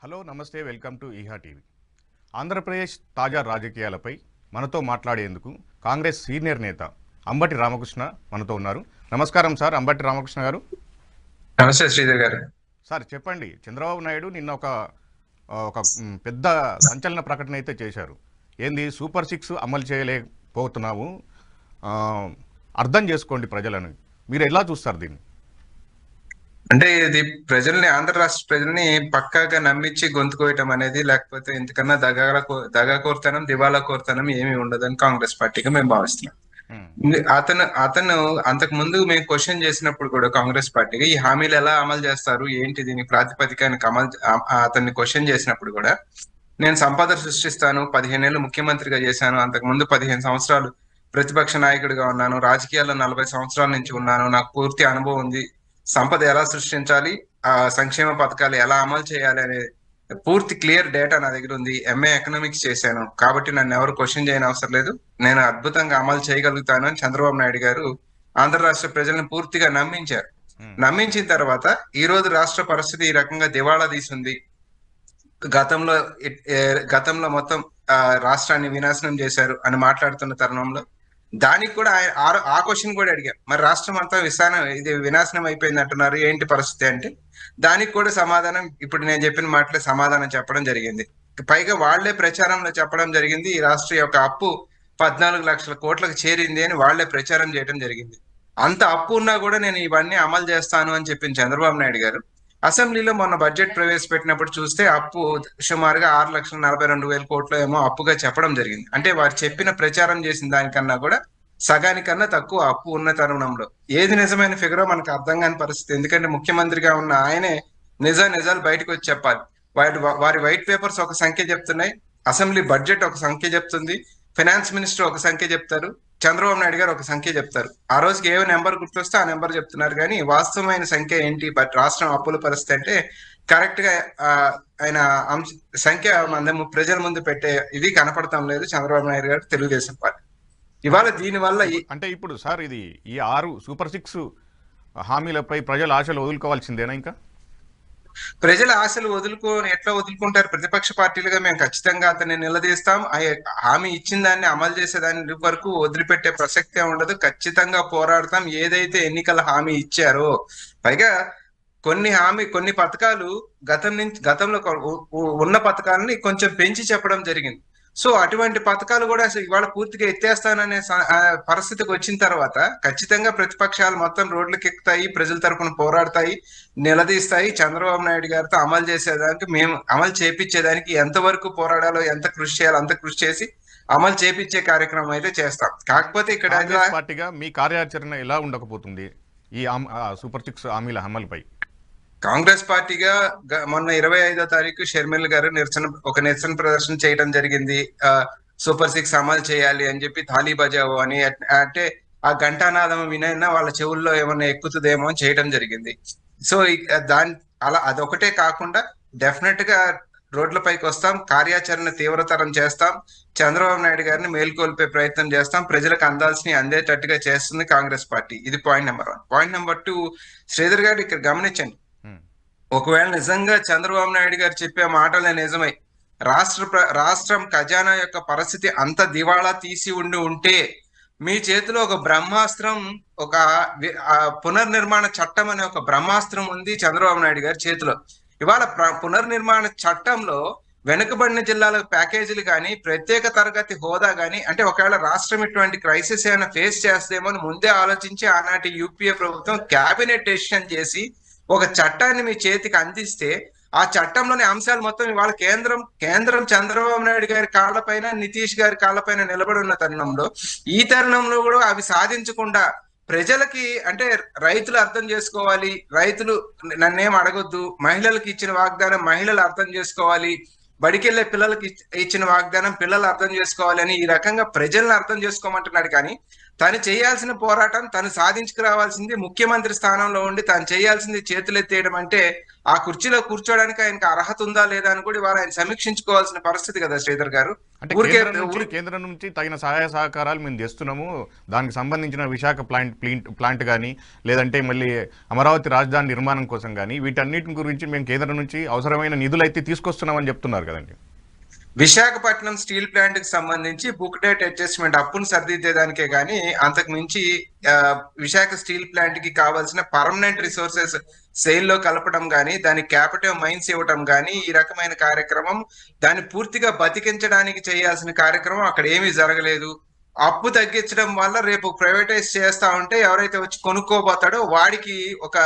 Hello నమస్తే welcome to ఈహా TV. Andhra Pradesh తాజా రాజకీయాలపై మనతో మాట్లాడేందుకు కాంగ్రెస్ సీనియర్ నేత అంబటి రామకృష్ణ మనతో ఉన్నారు. నమస్కారం సార్, అంబటి రామకృష్ణ గారు. నమస్తే శ్రీధర్ గారు. సార్ చెప్పండి, చంద్రబాబు నాయుడు నిన్న ఒక పెద్ద సంచలన ప్రకటన అయితే చేశారు. ఏంది సూపర్ సిక్స్ అమలు చేయలేకపోతున్నాము, ఆ, అర్థం చేసుకోండి ప్రజలను. మీరు ఎలా చూస్తారు దీన్ని? అంటే ఇది ప్రజల్ని, ఆంధ్ర రాష్ట్ర ప్రజల్ని పక్కాగా నమ్మించి గొంతు కోయటం అనేది, లేకపోతే ఇంతకన్నా దగా కోరుతనం, దివాలా కోరుతనం ఏమీ ఉండదని కాంగ్రెస్ పార్టీగా మేము భావిస్తున్నాం. ఉమ్, అతను అంతకు ముందు మేము క్వశ్చన్ చేసినప్పుడు కూడా కాంగ్రెస్ పార్టీగా ఈ హామీలు ఎలా అమలు చేస్తారు, ఏంటి దీని ప్రాతిపదికానికి అతన్ని క్వశ్చన్ చేసినప్పుడు కూడా నేను సంపద సృష్టిస్తాను, 15 ఏళ్ళు ముఖ్యమంత్రిగా చేశాను, అంతకు ముందు 15 సంవత్సరాలు ప్రతిపక్ష నాయకుడిగా ఉన్నాను, రాజకీయాల్లో 40 సంవత్సరాల నుంచి ఉన్నాను, నాకు పూర్తి అనుభవం ఉంది, సంపద ఎలా సృష్టించాలి, ఆ సంక్షేమ పథకాలు ఎలా అమలు చేయాలి అనే పూర్తి క్లియర్ డేటా నా దగ్గర ఉంది, ఎంఏ ఎకనామిక్స్ చేశాను, కాబట్టి నన్ను ఎవరు క్వశ్చన్ చేయని అవసరం లేదు, నేను అద్భుతంగా అమలు చేయగలుగుతాను అని చంద్రబాబు నాయుడు గారు ఆంధ్ర రాష్ట్ర ప్రజల్ని పూర్తిగా నమ్మించారు. ఉమ్, నమ్మించిన తర్వాత ఈ రోజు రాష్ట్ర పరిస్థితి ఈ రకంగా దివాళా తీసింది. గతంలో గతంలో మొత్తం రాష్ట్రాన్ని వినాశనం చేశారు అని మాట్లాడుతున్న తరుణంలో దానికి కూడా ఆ క్వశ్చన్ కూడా అడిగారు, మరి రాష్ట్రం అంతా ఇది వినాశనం అయిపోయింది అంటున్నారు, ఏంటి పరిస్థితి అంటే దానికి కూడా సమాధానం ఇప్పుడు నేను చెప్పిన మాటలే సమాధానం చెప్పడం జరిగింది. పైగా వాళ్లే ప్రచారంలో చెప్పడం జరిగింది, ఈ రాష్ట్ర యొక్క అప్పు 14 లక్షల కోట్లకు చేరింది అని వాళ్లే ప్రచారం చేయడం జరిగింది. అంత అప్పు ఉన్నా కూడా నేను ఇవన్నీ అమలు చేస్తాను అని చెప్పిన చంద్రబాబు నాయుడు గారు అసెంబ్లీలో మొన్న బడ్జెట్ ప్రవేశపెట్టినప్పుడు చూస్తే అప్పు సుమారుగా 6,42,000 కోట్లు ఏమో అప్పుగా చెప్పడం జరిగింది. అంటే వారు చెప్పిన ప్రచారం చేసిన దానికన్నా కూడా సగానికన్నా తక్కువ అప్పు ఉన్న తరుణంలో ఏది నిజమైన ఫిగరో మనకు అర్థం కాని పరిస్థితి. ఎందుకంటే ముఖ్యమంత్రిగా ఉన్న ఆయనే నిజాలు బయటకు వచ్చి చెప్పాలి. వారి వైట్ పేపర్స్ ఒక సంఖ్య చెప్తున్నాయి, అసెంబ్లీ బడ్జెట్ ఒక సంఖ్య చెప్తుంది, ఫైనాన్స్ మినిస్టర్ ఒక సంఖ్య చెప్తారు, చంద్రబాబు నాయుడు గారు ఒక సంఖ్య చెప్తారు. ఆ రోజుకి ఏ నెంబర్ గుర్తొస్తే ఆ నెంబర్ చెప్తున్నారు, కానీ వాస్తవమైన సంఖ్య ఏంటి, బట్ రాష్ట్రం అప్పుల పరిస్థితి అంటే కరెక్ట్ గా ఆయన సంఖ్య ప్రజల ముందు పెట్టే ఇది కనపడతాం లేదు చంద్రబాబు నాయుడు గారు, తెలుగుదేశం పార్టీ. ఇవాళ దీని వల్ల అంటే ఇప్పుడు సార్ ఈ 6 సూపర్ సిక్స్ హామీలపై ప్రజల ఆశలు వదులుకోవాల్సిందేనా? ఇంకా ప్రజల ఆశలు ఎట్లా వదులుకుంటారు? ప్రతిపక్ష పార్టీలుగా మేము ఖచ్చితంగా అతన్ని నిలదీస్తాం. హామీ ఇచ్చిన దాన్ని అమలు చేసేదాని వరకు వదిలిపెట్టే ప్రసక్తే ఉండదు. ఖచ్చితంగా పోరాడతాం. ఏదైతే ఎన్నికల హామీ ఇచ్చారో, పైగా కొన్ని పథకాలు గతంలో ఉన్న పథకాలని కొంచెం పెంచి చెప్పడం జరిగింది. సో అటువంటి పథకాలు కూడా అసలు ఇవాళ పూర్తిగా ఎత్తేస్తాననే పరిస్థితికి వచ్చిన తర్వాత ఖచ్చితంగా ప్రతిపక్షాలు మొత్తం రోడ్లకు ఎక్కుతాయి, ప్రజల తరపున పోరాడతాయి, నిలదీస్తాయి. చంద్రబాబు నాయుడు గారితో అమలు చేసేదానికి, మేము అమలు చేపించేదానికి ఎంతవరకు పోరాడాలో, ఎంత కృషి చేయాలో అంత కృషి చేసి అమలు చేపించే కార్యక్రమం అయితే చేస్తాం. కాకపోతే ఇక్కడ కాంగ్రెస్ పార్టీగా మీ కార్యాచరణ ఎలా ఉండకపోతుంది ఈ సూపర్ సిక్స్ హామీల అమలుపై? కాంగ్రెస్ పార్టీగా మొన్న 25వ తారీఖు షర్మిల్ గారు నిరసన ప్రదర్శన చేయడం జరిగింది. సూపర్ సిక్స్ అమలు చేయాలి అని చెప్పి థాలీ బజావో అని, అంటే ఆ ఘంటానాదం వినైనా వాళ్ళ చెవుల్లో ఏమన్నా ఎక్కుతుందేమో అని చేయడం జరిగింది. సో అదొకటే కాకుండా డెఫినెట్ గా రోడ్లపైకి వస్తాం, కార్యాచరణ తీవ్రతరం చేస్తాం, చంద్రబాబు నాయుడు గారిని మేల్కొల్పే ప్రయత్నం చేస్తాం, ప్రజలకు అందేటట్టుగా చేస్తుంది కాంగ్రెస్ పార్టీ. ఇది point number 1. Point number 2, Sridhar గారు ఇక్కడ గమనించండి, ఒకవేళ నిజంగా చంద్రబాబు నాయుడు గారు చెప్పే మాటలే నిజమై రాష్ట్రం ఖజానా యొక్క పరిస్థితి అంత దివాళా తీసి ఉంటే మీ చేతిలో ఒక బ్రహ్మాస్త్రం, ఒక పునర్నిర్మాణ చట్టం అనే ఒక బ్రహ్మాస్త్రం ఉంది చంద్రబాబు నాయుడు గారి చేతిలో. ఇవాళ పునర్నిర్మాణ చట్టంలో వెనుకబడిన జిల్లాలకు ప్యాకేజీలు కానీ, ప్రత్యేక తరగతి హోదా కానీ, అంటే ఒకవేళ రాష్ట్రం ఇటువంటి క్రైసిస్ ఏమైనా ఫేస్ చేస్తేమో అని ముందే ఆలోచించి ఆనాటి యూపీఏ ప్రభుత్వం క్యాబినెట్ డెసిషన్ చేసి ఒక చట్టాన్ని మీ చేతికి అందిస్తే ఆ చట్టంలోని అంశాలు మొత్తం ఇవాళ కేంద్రం చంద్రబాబు నాయుడు గారి కాళ్ళపైన, నితీష్ గారి కాళ్ళపైన నిలబడి ఉన్న తరుణంలో, ఈ తరుణంలో కూడా అవి సాధించకుండా ప్రజలకి, అంటే రైతులు అర్థం చేసుకోవాలి, రైతులు నన్నేం అడగొద్దు, మహిళలకు ఇచ్చిన వాగ్దానం మహిళలు అర్థం చేసుకోవాలి, బడికెళ్లే పిల్లలకి ఇచ్చిన వాగ్దానం పిల్లలు అర్థం చేసుకోవాలి అని ఈ రకంగా ప్రజలను అర్థం చేసుకోమంటున్నాడు. కానీ తను చేయాల్సిన పోరాటం తను సాధించుకురావాల్సింది ముఖ్యమంత్రి స్థానంలో ఉండి తను చేయాల్సింది చేతులెత్తేయడం అంటే ఆ కుర్చీలో కూర్చోడానికి ఆయనకు అర్హత ఉందా లేదా అని కూడా ఇవాళ ఆయన సమీక్షించుకోవాల్సిన పరిస్థితి కదా శ్రీధర్ గారు. అంటే ఊరికే కేంద్రం నుంచి తగిన సహాయ సహకారాలు మేము చేస్తున్నాము, దానికి సంబంధించిన విశాఖ ప్లాంట్ కానీ లేదంటే మళ్ళీ అమరావతి రాజధాని నిర్మాణం కోసం కానీ వీటన్నిటి గురించి మేము కేంద్రం నుంచి అవసరమైన నిధులు అయితే తీసుకొస్తున్నామని చెప్తున్నారు కదండి. విశాఖపట్నం స్టీల్ ప్లాంట్ కి సంబంధించి బుక్ డేట్ అడ్జస్ట్మెంట్ అప్పును సరిదిద్దేదానికే కానీ అంతకు మించి విశాఖ స్టీల్ ప్లాంట్ కి కావాల్సిన పర్మనెంట్ రిసోర్సెస్ సేల్ లో కలపడం కానీ దాని క్యాపిటల్ మైన్స్ ఇవ్వడం కానీ ఈ రకమైన కార్యక్రమం దాన్ని పూర్తిగా బతికించడానికి చేయాల్సిన కార్యక్రమం అక్కడ ఏమీ జరగలేదు. అప్పు తగ్గించడం వల్ల రేపు ప్రైవేటైజ్ చేస్తా ఉంటే ఎవరైతే వచ్చి కొనుక్కోబోతాడో వాడికి ఒక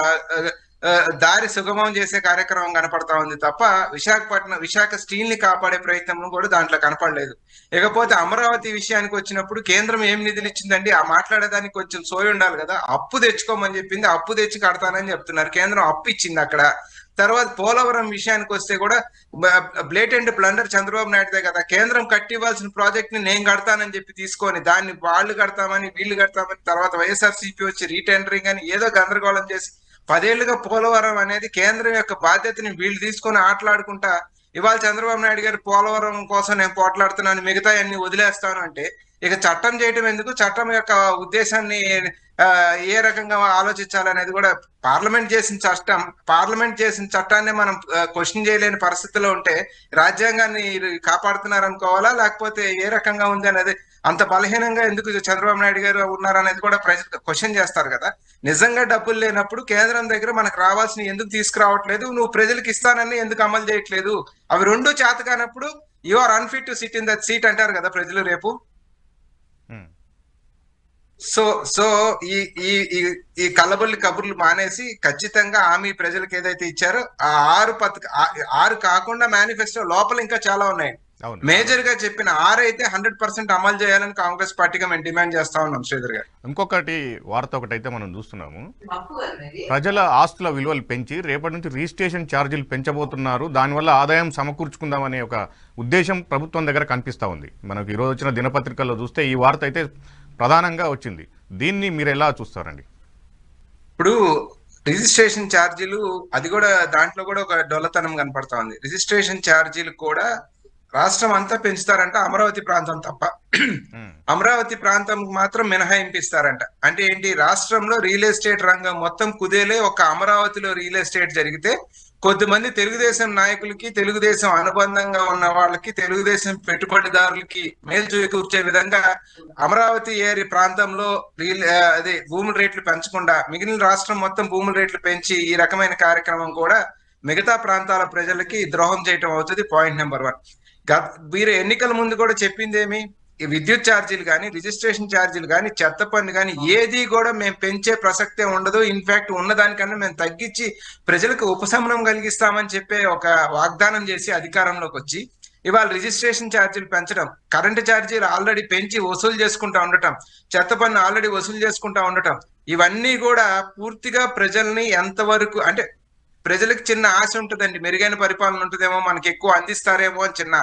దారి సుగమం చేసే కార్యక్రమం కనపడతా ఉంది తప్ప విశాఖ స్టీల్ ని కాపాడే ప్రయత్నం కూడా దాంట్లో కనపడలేదు. ఇకపోతే అమరావతి విషయానికి వచ్చినప్పుడు కేంద్రం ఏం నిధులు ఇచ్చిందండి? ఆ మాట్లాడేదానికి కొంచెం సోయి ఉండాలి కదా. అప్పు తెచ్చుకోమని చెప్పింది, అప్పు తెచ్చి కడతానని చెప్తున్నారు. కేంద్రం అప్పు ఇచ్చింది అక్కడ. తర్వాత పోలవరం విషయానికి వస్తే కూడా బ్లేటెంట్ బ్లండర్ చంద్రబాబు నాయుడుదే కదా. కేంద్రం కట్టివ్వాల్సిన ప్రాజెక్ట్ ని నేను కడతానని చెప్పి తీసుకొని దాన్ని వాళ్ళు కడతామని వీళ్ళు కడతామని తర్వాత వైఎస్ఆర్సీపీ వచ్చి రీటెండరింగ్ అని ఏదో గందరగోళం చేసి 10 ఏళ్లుగా పోలవరం అనేది కేంద్రం యొక్క బాధ్యతని వీళ్ళు తీసుకొని ఆటలాడుకుంటా ఇవాళ చంద్రబాబు నాయుడు గారు పోలవరం కోసం నేను పోట్లాడుతున్నాను మిగతా అన్ని వదిలేస్తాను అంటే ఇక చట్టం చేయటం ఎందుకు? చట్టం యొక్క ఉద్దేశాన్ని ఏ రకంగా ఆలోచించాలనేది కూడా పార్లమెంట్ చేసిన చట్టాన్ని మనం క్వశ్చన్ చేయలేని పరిస్థితిలో ఉంటే రాజ్యాంగాన్ని కాపాడుతున్నారు అనుకోవాలా, లేకపోతే ఏ రకంగా ఉంది అనేది అంత బలహీనంగా ఎందుకు చంద్రబాబు నాయుడు గారు ఉన్నారనేది కూడా ప్రజలు క్వశ్చన్ చేస్తారు కదా. నిజంగా డబ్బులు లేనప్పుడు కేంద్రం దగ్గర మనకు రావాల్సిన ఎందుకు తీసుకురావట్లేదు, నువ్వు ప్రజలకు ఇస్తానని ఎందుకు అమలు చేయట్లేదు? అవి రెండు చేత కానప్పుడు you are unfit to sit in that seat అంటారు కదా ప్రజలు రేపు. సో ఈ ఈ ఈ కల్లబొల్లి కబుర్లు మానేసి ఖచ్చితంగా హామీ ప్రజలకు ఏదైతే ఇచ్చారో ఆ 6 కాకుండా మేనిఫెస్టో లోపల ఇంకా చాలా ఉన్నాయి. మేజర్ గా చెప్పిన 6 అయితే 100% అమలు చేయాలని కాంగ్రెస్ పార్టీగా మేము డిమాండ్ చేస్తా ఉన్నాం శ్రీధర్ గారు. ఇంకొకటి వార్త ఒకటైతే మనం చూస్తున్నాము, ప్రజల ఆస్తుల విలువలు పెంచి రేపటి నుంచి రిజిస్ట్రేషన్ ఛార్జీలు పెంచబోతున్నారు, దానివల్ల ఆదాయం సమకూర్చుకుందామనే ఒక ఉద్దేశం ప్రభుత్వం దగ్గర కనిపిస్తా ఉంది. మనకు ఈరోజు వచ్చిన దినపత్రికల్లో చూస్తే ఈ వార్త అయితే ప్రధానంగా వచ్చింది. దీన్ని మీరు ఎలా చూస్తారండి? ఇప్పుడు రిజిస్ట్రేషన్ ఛార్జీలు అది కూడా దాంట్లో కూడా ఒక డొల్లతనం కనపడతా ఉంది. రిజిస్ట్రేషన్ ఛార్జీలు కూడా రాష్ట్రం అంతా పెంచుతారంట, అమరావతి ప్రాంతం తప్ప. అమరావతి ప్రాంతం మాత్రం మినహాయింపు ఇస్తారంట. అంటే ఏంటి? రాష్ట్రంలో రియల్ ఎస్టేట్ రంగం మొత్తం కుదేలే ఒక అమరావతిలో రియల్ ఎస్టేట్ జరిగితే కొద్దిమంది తెలుగుదేశం నాయకులకి, తెలుగుదేశం అనుబంధంగా ఉన్న వాళ్ళకి, తెలుగుదేశం పెట్టుబడిదారులకి మేలు చేకూర్చే విధంగా అమరావతి ఏరి ప్రాంతంలో భూముల రేట్లు పెంచకుండా మిగిలిన రాష్ట్రం మొత్తం భూముల రేట్లు పెంచి ఈ రకమైన కార్యక్రమం కూడా మిగతా ప్రాంతాల ప్రజలకి ద్రోహం చేయటం అవుతుంది. Point number 1. మీరు ఎన్నికల ముందు కూడా చెప్పిందేమి? ఈ విద్యుత్ ఛార్జీలు కానీ, రిజిస్ట్రేషన్ ఛార్జీలు కానీ, చెత్త పన్ను కానీ ఏది కూడా మేము పెంచే ప్రసక్తే ఉండదు. ఇన్ఫాక్ట్ ఉన్నదానికన్నా మేము తగ్గించి ప్రజలకు ఉపశమనం కలిగిస్తామని చెప్పే ఒక వాగ్దానం చేసి అధికారంలోకి వచ్చి ఇవాళ రిజిస్ట్రేషన్ ఛార్జీలు పెంచడం, కరెంటు ఛార్జీలు ఆల్రెడీ పెంచి వసూలు చేసుకుంటా ఉండటం, చెత్త పన్ను ఆల్రెడీ వసూలు చేసుకుంటా ఉండటం, ఇవన్నీ కూడా పూర్తిగా ప్రజల్ని ఎంతవరకు అంటే ప్రజలకు చిన్న ఆశ ఉంటుందండి, మెరుగైన పరిపాలన ఉంటుందేమో, మనకి ఎక్కువ అందిస్తారేమో అని చిన్న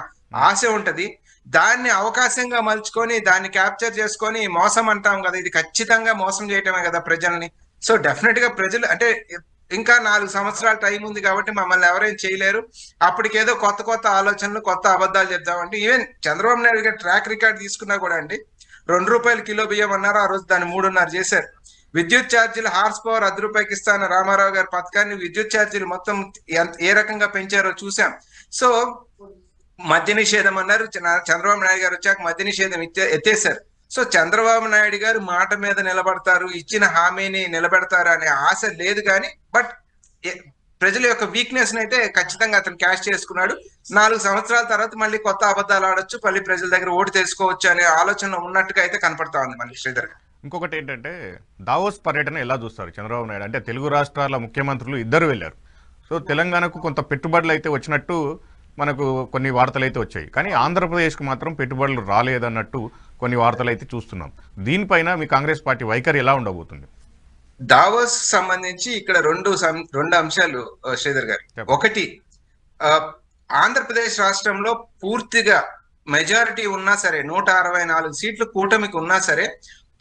ఆశ ఉంటది. దాన్ని అవకాశంగా మలుచుకొని దాన్ని క్యాప్చర్ చేసుకొని మోసం అంటాం కదా, ఇది ఖచ్చితంగా మోసం చేయటమే కదా ప్రజల్ని. సో డెఫినెట్ గా ప్రజలు అంటే ఇంకా 4 సంవత్సరాల టైం ఉంది కాబట్టి మమ్మల్ని ఎవరేం చేయలేరు, అప్పటికేదో కొత్త ఆలోచనలు, కొత్త అబద్ధాలు చెప్దామంటే ఈవెన్ చంద్రబాబు నాయుడు గారు ట్రాక్ రికార్డ్ తీసుకున్నా కూడా అండి, ₹2 కిలో బియ్యం అన్నారు, ఆ రోజు దాన్ని 3.5 చేశారు. విద్యుత్ ఛార్జీలు హార్స్ పవర్ ₹10 ఇస్తాను రామారావు గారి పథకాన్ని విద్యుత్ ఛార్జీలు మొత్తం ఏ రకంగా పెంచారో చూసాం. సో మద్య నిషేధం అన్నారు, చంద్రబాబు నాయుడు గారు వచ్చాక మద్య నిషేధం ఎత్తేసారు. సో చంద్రబాబు నాయుడు గారు మాట మీద నిలబడతారు, ఇచ్చిన హామీని నిలబెడతారు అనే ఆశ లేదు. కానీ బట్ ప్రజల యొక్క వీక్నెస్ అయితే ఖచ్చితంగా అతను క్యాష్ చేసుకున్నాడు. 4 సంవత్సరాల తర్వాత మళ్ళీ కొత్త అబద్ధాలు ఆడొచ్చు, మళ్ళీ ప్రజల దగ్గర ఓటు తెలుసుకోవచ్చు అనే ఆలోచన ఉన్నట్టుగా అయితే కనపడతా ఉంది మనకి శ్రీధర్. ఇంకొకటి ఏంటంటే దావోస్ పర్యటన ఎలా చూస్తారు చంద్రబాబు నాయుడు? అంటే తెలుగు రాష్ట్రాల ముఖ్యమంత్రులు ఇద్దరు వెళ్ళారు. సో తెలంగాణకు కొంత పెట్టుబడులు అయితే వచ్చినట్టు మనకు కొన్ని వార్తలు అయితే వచ్చాయి, కానీ ఆంధ్రప్రదేశ్కు మాత్రం పెట్టుబడులు రాలేదన్నట్టు కొన్ని వార్తలు అయితే చూస్తున్నాం. దీనిపైన మీ కాంగ్రెస్ పార్టీ వైఖరి ఎలా ఉండబోతుంది? దావోస్ సంబంధించి ఇక్కడ రెండు అంశాలు శ్రీధర్ గారు. ఒకటి, ఆంధ్రప్రదేశ్ రాష్ట్రంలో పూర్తిగా మెజారిటీ ఉన్నా సరే, 164 సీట్లు కూటమికి ఉన్నా సరే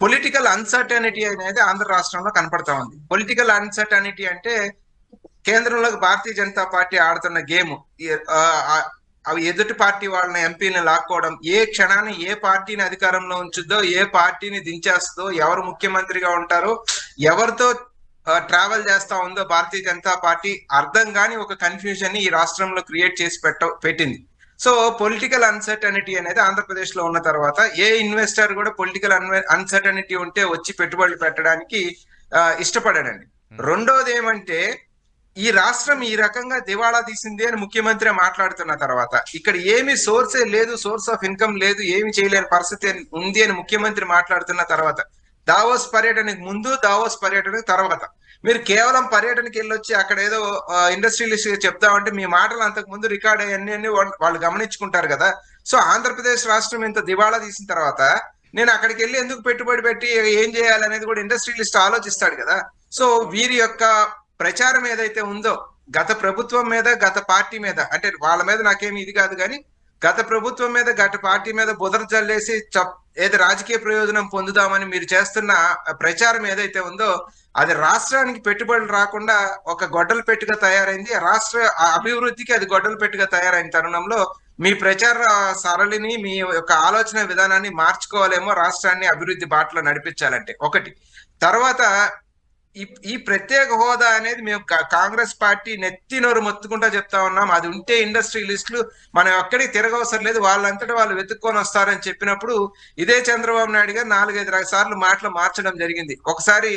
పొలిటికల్ అన్సర్టనిటీ అనేది ఆంధ్ర రాష్ట్రంలో కనపడతా ఉంది. పొలిటికల్ అన్సర్టనిటీ అంటే కేంద్రంలో భారతీయ జనతా పార్టీ ఆడుతున్న గేమ్. అవి ఎదుటి పార్టీ వాళ్ళని ఎంపీని లాక్కోవడం, ఏ క్షణాన్ని ఏ పార్టీని అధికారంలో ఉంచుద్దో, ఏ పార్టీని దించేస్తుందో, ఎవరు ముఖ్యమంత్రిగా ఉంటారో, ఎవరితో ట్రావెల్ చేస్తా ఉందో భారతీయ జనతా పార్టీ అర్థం కాని ఒక కన్ఫ్యూజన్ ని ఈ రాష్ట్రంలో క్రియేట్ చేసి పెట్టింది. సో పొలిటికల్ అన్సర్టనిటీ అనేది ఆంధ్రప్రదేశ్ లో ఉన్న తర్వాత ఏ ఇన్వెస్టర్ కూడా పొలిటికల్ అన్సర్టనిటీ ఉంటే వచ్చి పెట్టుబడులు పెట్టడానికి ఇష్టపడాడండి. రెండోది ఏమంటే, ఈ రాష్ట్రం ఈ రకంగా దివాళా తీసింది అని ముఖ్యమంత్రి మాట్లాడుతున్న తర్వాత, ఇక్కడ ఏమి సోర్సే లేదు, సోర్స్ ఆఫ్ ఇన్కమ్ లేదు, ఏమి చేయలేని పరిస్థితి ఉంది అని ముఖ్యమంత్రి మాట్లాడుతున్న తర్వాత, దావోస్ పర్యటనకు ముందు, దావోస్ పర్యటనకు తర్వాత, మీరు కేవలం పర్యటనకి వెళ్ళొచ్చి అక్కడ ఏదో ఇండస్ట్రియలిస్ట్ చెప్తామంటే మీ మాటలు అంతకు ముందు రికార్డ్ అయ్యన్నీ వాళ్ళు గమనించుకుంటారు కదా. సో ఆంధ్రప్రదేశ్ రాష్ట్రం ఇంత దివాళా తీసిన తర్వాత నేను అక్కడికి వెళ్ళి ఎందుకు పెట్టుబడి పెట్టి ఏం చేయాలనేది కూడా ఇండస్ట్రియలిస్ట్ ఆలోచిస్తాడు కదా. సో వీరి యొక్క ప్రచారం ఏదైతే ఉందో గత ప్రభుత్వం మీద, గత పార్టీ మీద, అంటే వాళ్ళ మీద నాకేమి ఇది కాదు కానీ గత ప్రభుత్వం మీద, గత పార్టీ మీద బుదర జల్లేసి ఏదో రాజకీయ ప్రయోజనం పొందుదామని మీరు చేస్తున్న ప్రచారం ఏదైతే ఉందో అది రాష్ట్రానికి పెట్టుబడులు రాకుండా ఒక గొడ్డలు పెట్టుగా తయారైంది. రాష్ట్ర అభివృద్ధికి అది గొడ్డలు పెట్టుగా తయారైన తరుణంలో మీ ప్రచార సరళిని, మీ యొక్క ఆలోచన విధానాన్ని మార్చుకోవాలేమో రాష్ట్రాన్ని అభివృద్ధి బాటలో నడిపించాలంటే. ఒకటి. తర్వాత ఈ ప్రత్యేక హోదా అనేది మేము కాంగ్రెస్ పార్టీ నెత్తి నోరు మొత్తుకుంటా చెప్తా ఉన్నాం. అది ఉంటే ఇండస్ట్రియలిస్టులు మనం ఎక్కడికి తిరగవసరం లేదు, వాళ్ళంతటా వాళ్ళు వెతుక్కొని వస్తారని చెప్పినప్పుడు ఇదే చంద్రబాబు నాయుడు గారు 4-5 సార్లు మాటలు మార్చడం జరిగింది. ఒకసారి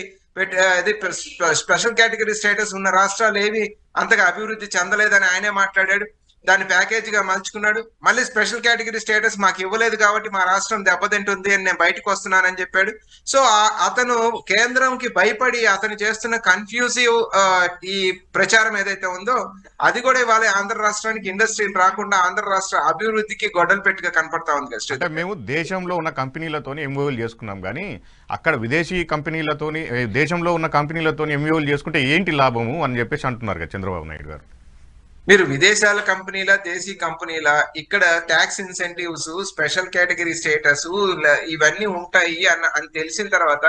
స్పెషల్ కేటగిరీ స్టేటస్ ఉన్న రాష్ట్రాలు ఏవి అంతగా అభివృద్ధి చెందలేదని ఆయనే మాట్లాడాడు, దాన్ని ప్యాకేజీగా మలుచుకున్నాడు. మళ్ళీ స్పెషల్ కేటగిరీ స్టేటస్ మాకు ఇవ్వలేదు కాబట్టి మా రాష్ట్రం దెబ్బతింటుంది అని నేను బయటకు వస్తున్నానని చెప్పాడు. సో అతను కేంద్రంకి భయపడి అతను చేస్తున్న కన్ఫ్యూజివ్ ఈ ప్రచారం ఏదైతే ఉందో అది కూడా ఇవాళ ఆంధ్ర రాష్ట్రానికి ఇండస్ట్రీలు రాకుండా ఆంధ్ర రాష్ట్ర అభివృద్ధికి గొడ్డలు పెట్టిగా కనపడతా ఉంది కదా. అంటే మేము దేశంలో ఉన్న కంపెనీలతోని ఎంఓయూలు చేసుకున్నాం కానీ అక్కడ విదేశీ కంపెనీలతోని, దేశంలో ఉన్న కంపెనీలతోని ఎంఓయూలు చేసుకుంటే ఏంటి లాభము అని చెప్పేసి అంటున్నారు కదా చంద్రబాబు నాయుడు గారు. మీరు విదేశాల కంపెనీల, దేశీ కంపెనీల, ఇక్కడ tax incentives, special category status ఇవన్నీ ఉంటాయి అని తెలిసిన తర్వాత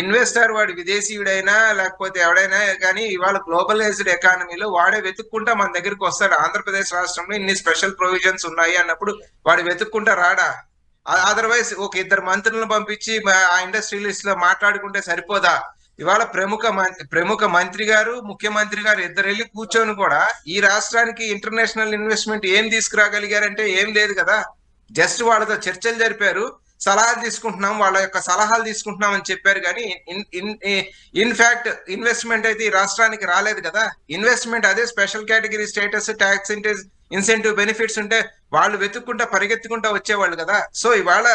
ఇన్వెస్టర్ వాడు విదేశీయుడైనా లేకపోతే ఎవడైనా కానీ ఇవాళ గ్లోబలైజ్డ్ ఎకానమీలో వాడే వెతుక్కుంటా మన దగ్గరికి వస్తాడు. ఆంధ్రప్రదేశ్ రాష్ట్రంలో ఇన్ని స్పెషల్ ప్రొవిజన్స్ ఉన్నాయి అన్నప్పుడు వాడు వెతుక్కుంటా రాడా? అదర్వైజ్ ఒక 2 మంత్రులను పంపించి ఆ ఇండస్ట్రియలిస్ట్ లో మాట్లాడుకుంటే సరిపోదా? ఇవాళ ప్రముఖ మంత్రి గారు, ముఖ్యమంత్రి గారు ఇద్దరు వెళ్ళి కూర్చొని కూడా ఈ రాష్ట్రానికి ఇంటర్నేషనల్ ఇన్వెస్ట్మెంట్ ఏం తీసుకురాగలిగారంటే ఏం లేదు కదా. జస్ట్ వాళ్ళతో చర్చలు జరిపారు, సలహాలు తీసుకుంటున్నాం, వాళ్ళ యొక్క సలహాలు తీసుకుంటున్నాం అని చెప్పారు కానీ ఇన్ఫాక్ట్ ఇన్వెస్ట్మెంట్ అయితే ఈ రాష్ట్రానికి రాలేదు కదా. ఇన్వెస్ట్మెంట్ అదే special category status, tax incentive benefits ఉంటే వాళ్ళు వెతుక్కుంటా పరిగెత్తుకుంటా వచ్చేవాళ్ళు కదా. సో ఇవాళ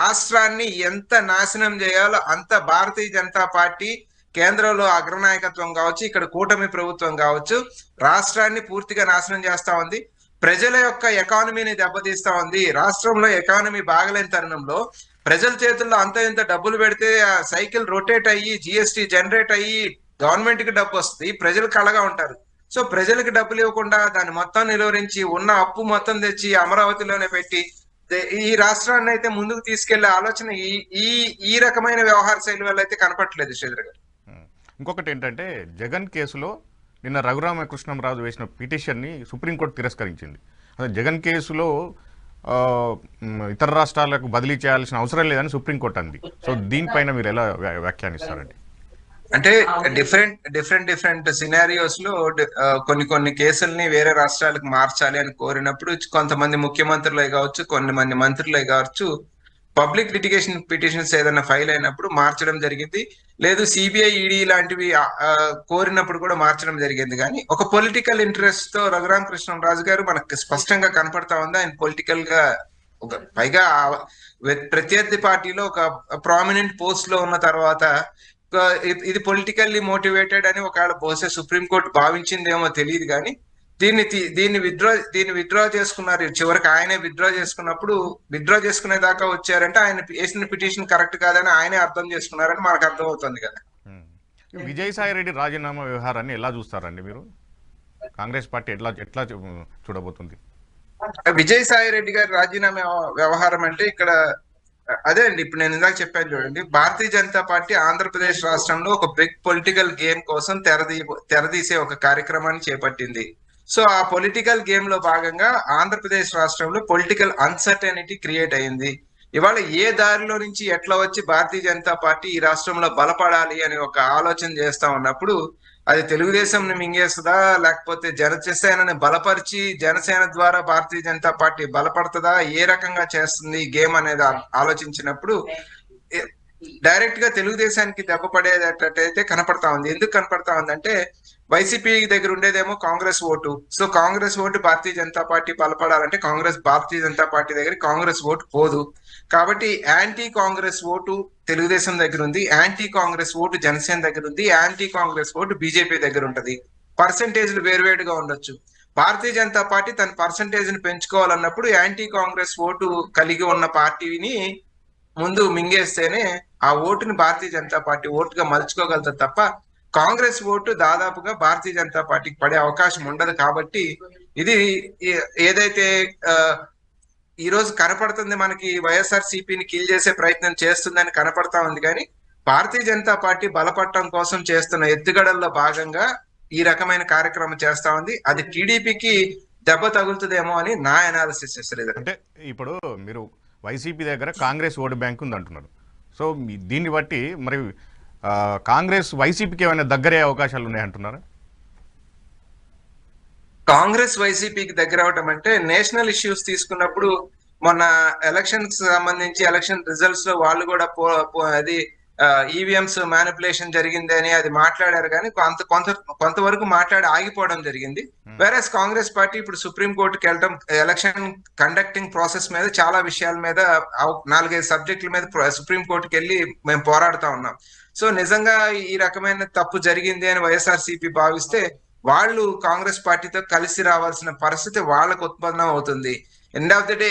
రాష్ట్రాన్ని ఎంత నాశనం చేయాలో అంత భారతీయ జనతా పార్టీ కేంద్రంలో అగ్రనాయకత్వం కావచ్చు, ఇక్కడ కూటమి ప్రభుత్వం కావచ్చు, రాష్ట్రాన్ని పూర్తిగా నాశనం చేస్తా ఉంది. ప్రజల యొక్క ఎకానమీని దెబ్బతీస్తా ఉంది. రాష్ట్రంలో ఎకానమీ బాగలేని తరుణంలో ప్రజల చేతుల్లో అంత ఇంత డబ్బులు పెడితే ఆ సైకిల్ రొటేట్ అయ్యి జిఎస్టీ జనరేట్ అయ్యి గవర్నమెంట్ కి డబ్బు వస్తుంది, ప్రజలు కళగా ఉంటారు. సో ప్రజలకు డబ్బులు ఇవ్వకుండా దాన్ని మొత్తం నిలువరించి ఉన్న అప్పు మొత్తం తెచ్చి అమరావతిలోనే పెట్టి ఈ రాష్ట్రాన్ని అయితే ముందుకు తీసుకెళ్లే ఆలోచన ఈ రకమైన వ్యవహార శైలి వల్ల అయితే కనపట్లేదు శ్రీధర్ గారు. ఇంకొకటి ఏంటంటే, జగన్ కేసులో నిన్న రఘురామకృష్ణంరాజు వేసిన పిటిషన్ని సుప్రీంకోర్టు తిరస్కరించింది. అదే జగన్ కేసులో ఇతర రాష్ట్రాలకు బదిలీ చేయాల్సిన అవసరం లేదని సుప్రీంకోర్టు అంది. సో దీనిపైన మీరు ఎలా వ్యాఖ్యానిస్తారండి? అంటే డిఫరెంట్ సినారియోస్ లో కొన్ని కేసుల్ని వేరే రాష్ట్రాలకు మార్చాలి అని కోరినప్పుడు కొంతమంది ముఖ్యమంత్రులే కావచ్చు, కొంతమంది మంత్రులే కావచ్చు, పబ్లిక్ లిటిగేషన్ పిటిషన్స్ ఏదైనా ఫైల్ అయినప్పుడు మార్చడం జరిగింది. లేదు సిబిఐ, ఈడీ లాంటివి కోరినప్పుడు కూడా మార్చడం జరిగింది. కానీ ఒక పొలిటికల్ ఇంట్రెస్ట్ తో రఘురామకృష్ణంరాజు గారు మనకు స్పష్టంగా కనపడతా ఉంది. ఆయన పొలిటికల్ గా పైగా ప్రత్యర్థి పార్టీలో ఒక ప్రామినెంట్ పోస్ట్ లో ఉన్న తర్వాత ఇది పొలిటికల్లీ మోటివేటెడ్ అని ఒకవేళ బహుశా సుప్రీంకోర్టు భావించిందేమో తెలియదు కానీ దీన్ని విత్డ్రా చేసుకున్నారు. చివరికి ఆయనే విత్డ్రా చేసుకున్నప్పుడు విత్డ్రా చేసుకునేదాకా వచ్చారంటే ఆయన వేసిన పిటిషన్ కరెక్ట్ కాదని ఆయనే అర్థం చేసుకున్నారని మనకు అర్థం అవుతుంది కదా. విజయసాయి రెడ్డి రాజీనామా వ్యవహారాన్ని ఎలా చూస్తారండి మీరు? కాంగ్రెస్ పార్టీ ఎట్లా చూడబోతుంది? విజయసాయి రెడ్డి గారి రాజీనామా వ్యవహారం అంటే ఇక్కడ అదే అండి, ఇప్పుడు నేను ఇందాక చెప్పాను చూడండి, భారతీయ జనతా పార్టీ ఆంధ్రప్రదేశ్ రాష్ట్రంలో ఒక బిగ్ పొలిటికల్ గేమ్ కోసం తెరదీసే ఒక కార్యక్రమాన్ని చేపట్టింది. సో ఆ పొలిటికల్ గేమ్ లో భాగంగా ఆంధ్రప్రదేశ్ రాష్ట్రంలో పొలిటికల్ అన్సర్టెనిటీ క్రియేట్ అయింది. ఇవాళ ఏ దారిలో నుంచి ఎట్లా వచ్చి భారతీయ జనతా పార్టీ ఈ రాష్ట్రంలో బలపడాలి అని ఒక ఆలోచన చేస్తా ఉన్నప్పుడు, అది తెలుగుదేశం మింగేస్తుందా, లేకపోతే జనసేనని బలపరిచి జనసేన ద్వారా భారతీయ జనతా పార్టీ బలపడుతుందా, ఏ రకంగా చేస్తుంది గేమ్ అనేది ఆలోచించినప్పుడు డైరెక్ట్ గా తెలుగుదేశానికి దెబ్బ పడేటట్టయితే కనపడతా ఉంది. ఎందుకు కనపడతా ఉందంటే, వైసీపీ దగ్గర ఉండేదేమో Congress vote. So Congress vote Bharatiya Janata Party బలపడాలంటే భారతీయ జనతా పార్టీ దగ్గర కాంగ్రెస్ ఓటు పోదు. కాబట్టి యాంటీ కాంగ్రెస్ ఓటు తెలుగుదేశం దగ్గర ఉంది, యాంటీ కాంగ్రెస్ ఓటు జనసేన దగ్గర ఉంది, యాంటీ కాంగ్రెస్ ఓటు బీజేపీ దగ్గర ఉంటది. పర్సంటేజ్లు వేరువేరుగా ఉండొచ్చు. భారతీయ జనతా పార్టీ తన పర్సంటేజ్ ని పెంచుకోవాలన్నప్పుడు యాంటీ కాంగ్రెస్ ఓటు కలిగి ఉన్న పార్టీని ముందు మింగేస్తేనే ఆ ఓటుని భారతీయ జనతా పార్టీ ఓటుగా మలుచుకోగలుగుతుంది తప్ప కాంగ్రెస్ ఓటు దాదాపుగా భారతీయ జనతా పార్టీకి పడే అవకాశం ఉండదు. కాబట్టి ఇది ఏదైతే ఈ రోజు కనపడుతుంది, మనకి వైఎస్ఆర్ సిపిని కిల్ చేసే ప్రయత్నం చేస్తుందని కనపడతా ఉంది. కానీ భారతీయ జనతా పార్టీ బలపడటం కోసం చేస్తున్న ఎత్తుగడల్లో భాగంగా ఈ రకమైన కార్యక్రమం చేస్తా ఉంది. అది టీడీపీకి దెబ్బ తగులుతుందేమో అని నా అనాలిసిస్. అంటే ఇప్పుడు మీరు వైసీపీ దగ్గర కాంగ్రెస్ ఓటు బ్యాంక్ ఉంది అంటున్నారు. సో దీన్ని బట్టి మరి కాంగ్రెస్ వైసీపీకి ఏమైనా దగ్గరే అవకాశాలు ఉన్నాయంటున్నారా? కాంగ్రెస్ వైసీపీకి దగ్గర అవటం అంటే నేషనల్ ఇష్యూస్ తీసుకున్నప్పుడు మొన్న ఎలక్షన్స్ సంబంధించి ఎలక్షన్ రిజల్ట్స్ లో వాళ్ళు కూడా అది ఈవీఎంస్ మ్యానిపులేషన్ జరిగింది అని అది మాట్లాడారు. కానీ కొంతవరకు మాట్లాడి ఆగిపోవడం జరిగింది. వేరేస్ కాంగ్రెస్ పార్టీ ఇప్పుడు సుప్రీం కోర్టుకి వెళ్ళడం, ఎలక్షన్ కండక్టింగ్ ప్రాసెస్ మీద చాలా విషయాల మీద 4-5 సబ్జెక్టుల మీద సుప్రీం కోర్టుకి వెళ్ళి మేము పోరాడుతా ఉన్నాం. సో నిజంగా ఈ రకమైన తప్పు జరిగింది అని వైఎస్ఆర్సీపీ భావిస్తే వాళ్ళు కాంగ్రెస్ పార్టీతో కలిసి రావాల్సిన పరిస్థితి వాళ్ళకు ఉత్పన్నం అవుతుంది. ఎండ్ ఆఫ్ ది డే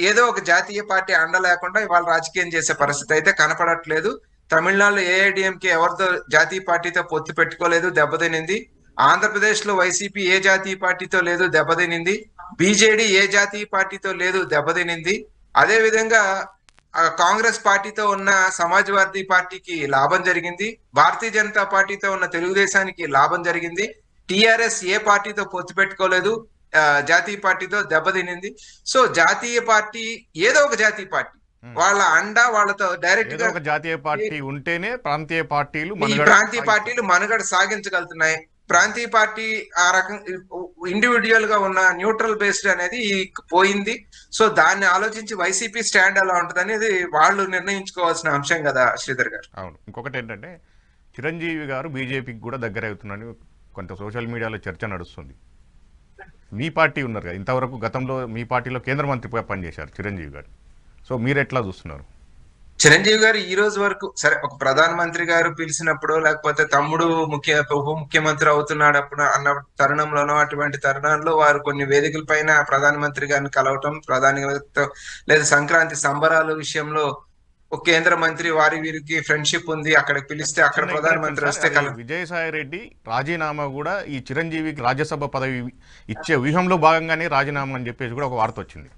ఏదో ఒక జాతీయ పార్టీ అండ లేకుండా ఇవాళ రాజకీయం చేసే పరిస్థితి అయితే కనపడట్లేదు. తమిళనాడులో ఏఐడిఎంకే ఎవరితో జాతీయ పార్టీతో పొత్తు పెట్టుకోలేదు, దెబ్బతినింది. ఆంధ్రప్రదేశ్ లో వైసీపీ ఏ జాతీయ పార్టీతో లేదు, దెబ్బతినింది. బీజేడీ ఏ జాతీయ పార్టీతో లేదు, దెబ్బతినింది. అదే విధంగా కాంగ్రెస్ పార్టీతో ఉన్న సమాజ్వాదీ పార్టీకి లాభం జరిగింది, భారతీయ జనతా పార్టీతో ఉన్న తెలుగుదేశానికి లాభం జరిగింది. టిఆర్ఎస్ ఏ పార్టీతో పొత్తు పెట్టుకోలేదు, జాతీయ పార్టీతో దెబ్బతినింది. సో జాతీయ పార్టీ ఏదో ఒక జాతీయ పార్టీ వాళ్ళ అండ వాళ్ళతో డైరెక్ట్ గా జాతీయ పార్టీ ఉంటేనే ప్రాంతీయ పార్టీలు మనుగడ సాగించగలుగుతున్నాయి. ప్రాంతీయ పార్టీ ఆ రకం ఇండివిజువల్ గా ఉన్న న్యూట్రల్ బేస్డ్ అనేది పోయింది. సో దాన్ని ఆలోచించి వైసీపీ స్టాండ్ ఎలా ఉంటుంది అనేది వాళ్ళు నిర్ణయించుకోవాల్సిన అంశం కదా శ్రీధర్ గారు. అవును. ఇంకొకటి ఏంటంటే చిరంజీవి గారు బీజేపీకి కూడా దగ్గర అవుతున్నారని కొంత సోషల్ మీడియాలో చర్చ నడుస్తుంది. మీ పార్టీ ఉన్నారు కదా, ఇంతవరకు గతంలో మీ పార్టీలో కేంద్ర మంత్రిగా పనిచేశారు చిరంజీవి గారు. సో మీరు ఎట్లా చూస్తున్నారు? చిరంజీవి గారు ఈ రోజు వరకు సరే, ఒక ప్రధానమంత్రి గారు పిలిచినప్పుడు లేకపోతే తమ్ముడు ఉప ముఖ్యమంత్రి అవుతున్నాడు అప్పుడు అన్న తరుణంలోనో అటువంటి తరుణంలో వారు కొన్ని వేదికల పైన ప్రధానమంత్రి గారిని కలవటం, లేదా సంక్రాంతి సంబరాల విషయంలో ఒక కేంద్ర మంత్రి వారి వీరికి ఫ్రెండ్షిప్ ఉంది, అక్కడికి పిలిస్తే అక్కడ ప్రధానమంత్రి వస్తే విజయసాయి రెడ్డి రాజీనామా కూడా ఈ చిరంజీవికి రాజ్యసభ పదవి ఇచ్చే వ్యూహంలో భాగంగానే రాజీనామా అని చెప్పేసి కూడా ఒక వార్త వచ్చింది.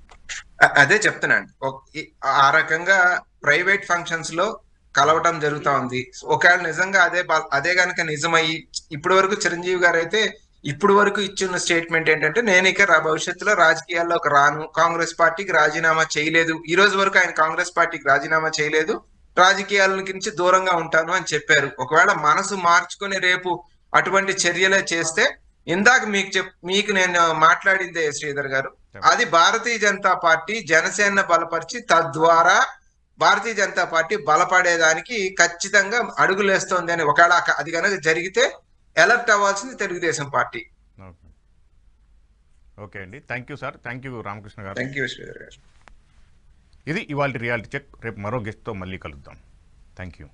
అదే చెప్తున్నాను, ఆ రకంగా ప్రైవేట్ ఫంక్షన్స్ లో కలవటం జరుగుతా ఉంది. ఒకవేళ నిజంగా అదే గనక నిజమయ్యి ఇప్పటి వరకు చిరంజీవి గారు అయితే ఇప్పుడు వరకు ఇచ్చిన స్టేట్మెంట్ ఏంటంటే, నేను ఇక భవిష్యత్తులో రాజకీయాల్లోకి రాను, కాంగ్రెస్ పార్టీకి రాజీనామా చేయలేదు. ఈ రోజు వరకు ఆయన కాంగ్రెస్ పార్టీకి రాజీనామా చేయలేదు, రాజకీయాల నుంచి దూరంగా ఉంటాను అని చెప్పారు. ఒకవేళ మనసు మార్చుకుని రేపు అటువంటి చర్యలే చేస్తే, ఇందాక మీకు నేను మాట్లాడిందే శ్రీధర్ గారు, అది భారతీయ జనతా పార్టీ జనసేన బలపరిచి తద్వారా భారతీయ జనతా పార్టీ బలపడేదానికి ఖచ్చితంగా అడుగులేస్తోంది అని. ఒకవేళ అది కనుక జరిగితే ఎలర్ట్ అవ్వాల్సింది తెలుగుదేశం పార్టీ. ఓకే అండి, thank you sir. Thank you Ramakrishna గారు. థ్యాంక్ యూ శ్రీధర్ గారు. ఇది ఇవాళ రియాలిటీ చెక్. రేపు మరో గెస్ట్తో మళ్ళీ కలుద్దాం. Thank you.